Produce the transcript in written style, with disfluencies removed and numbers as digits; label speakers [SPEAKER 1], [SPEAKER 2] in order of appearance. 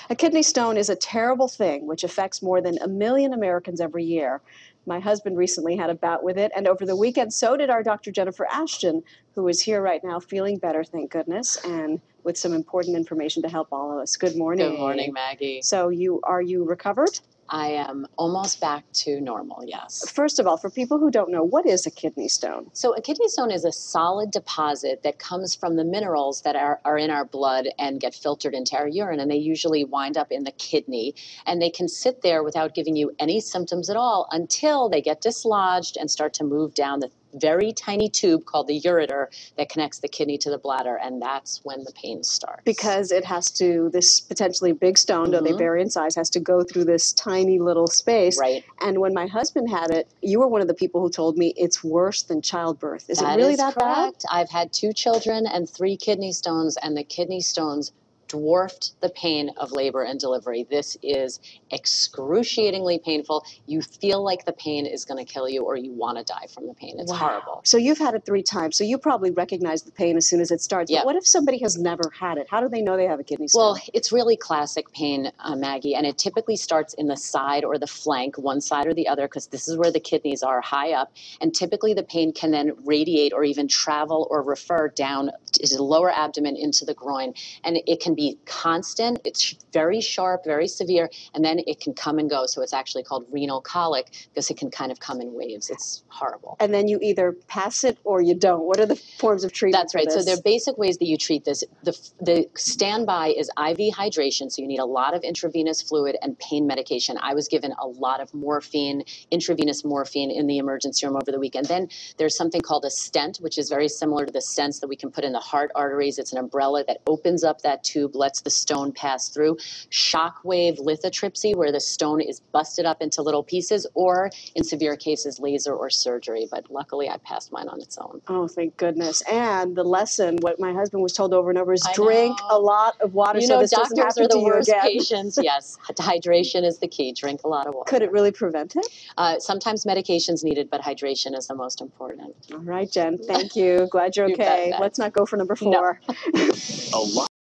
[SPEAKER 1] A kidney stone is a terrible thing which affects more than 1 million Americans every year. My husband recently had a bout with it, and over the weekend, so did our Dr. Jennifer Ashton, who is here right now feeling better, thank goodness, and with some important information to help all of us. Good morning.
[SPEAKER 2] Good morning, Maggie.
[SPEAKER 1] So are you recovered?
[SPEAKER 2] I am almost back to normal, yes.
[SPEAKER 1] First of all, for people who don't know, what is a kidney stone?
[SPEAKER 2] So a kidney stone is a solid deposit that comes from the minerals that are in our blood and get filtered into our urine, and they usually wind up in the kidney. And they can sit there without giving you any symptoms at all until they get dislodged and start to move down the very tiny tube called the ureter that connects the kidney to the bladder, and that's when the pain starts.
[SPEAKER 1] Because it has to, this potentially big stone, though they vary in size, has to go through this tiny little space.
[SPEAKER 2] Right.
[SPEAKER 1] And when my husband had it, you were one of the people who told me it's worse than childbirth. Is it really that
[SPEAKER 2] correct.
[SPEAKER 1] bad?
[SPEAKER 2] I've had 2 children and 3 kidney stones, and the kidney stones dwarfed the pain of labor and delivery. This is excruciatingly painful. You feel like the pain is going to kill you or you want to die from the pain. It's horrible.
[SPEAKER 1] So you've had it 3 times, so you probably recognize the pain as soon as it starts.
[SPEAKER 2] Yeah.
[SPEAKER 1] But what if somebody has never had it? How do they know they have a kidney stone?
[SPEAKER 2] Well, it's really classic pain, Maggie, and it typically starts in the side or the flank, one side or the other, because this is where the kidneys are, high up. And typically the pain can then radiate or even travel or refer down to the lower abdomen into the groin. And it can be constant, it's very sharp, very severe, and then it can come and go. So it's actually called renal colic because it can kind of come in waves. It's horrible.
[SPEAKER 1] And then you either pass it or you don't. What are the forms of treatment?
[SPEAKER 2] That's right. So there are basic ways that you treat this. The standby is IV hydration, so you need a lot of intravenous fluid and pain medication. I was given a lot of morphine, intravenous morphine in the emergency room over the weekend. Then there's something called a stent, which is very similar to the stents that we can put in the heart arteries. It's an umbrella that opens up that tube, lets the stone pass through. Shockwave lithotripsy, where the stone is busted up into little pieces, or in severe cases, laser or surgery. But luckily, I passed mine on its own.
[SPEAKER 1] Oh, thank goodness. And the lesson, what my husband was told over and over, is drink a lot of water so this doesn't happen
[SPEAKER 2] doctors are
[SPEAKER 1] to
[SPEAKER 2] the
[SPEAKER 1] you
[SPEAKER 2] worst
[SPEAKER 1] again.
[SPEAKER 2] patients. Yes, hydration is the key. Drink a lot of water.
[SPEAKER 1] Could it really prevent it?
[SPEAKER 2] Sometimes medication's needed, but hydration is the most important.
[SPEAKER 1] All right, Jen. Thank you. Glad you're okay.
[SPEAKER 2] Bet,
[SPEAKER 1] Let's not go for number 4.
[SPEAKER 2] No.
[SPEAKER 3] A lot.